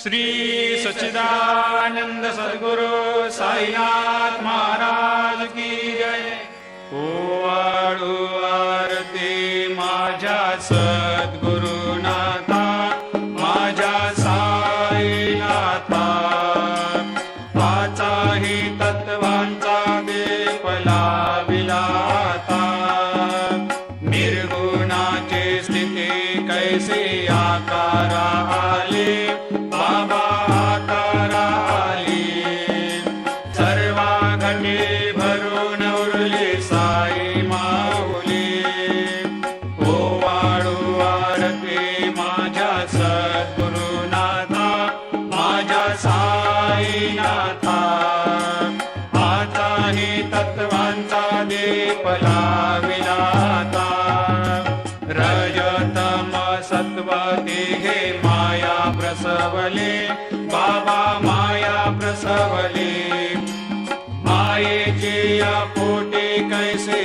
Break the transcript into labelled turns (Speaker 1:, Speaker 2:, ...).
Speaker 1: श्री सच्चिदानंद सद्गुरु साईनाथ महाराज की जय। ओवाळू आरती माझ्या सद्गुरुनाथा, माझ्या साईनाथा, पाचाही तत्वांचा दीप लाविला आता। निर्गुणाची स्थिती कैसे आकारा आले, बाबा आकारा आली। सर्वा घटे भरून उरली साई माऊली। ओवाळू आरती माझ्या सद्गुरुनाथा, माझ्या साईनाथा, आताही तत्वांचा दीप लाविला आता। रजतम सत्व तिघे माया प्रसवले, बाबा माया प्रसवले। मायेची पोटी कैसे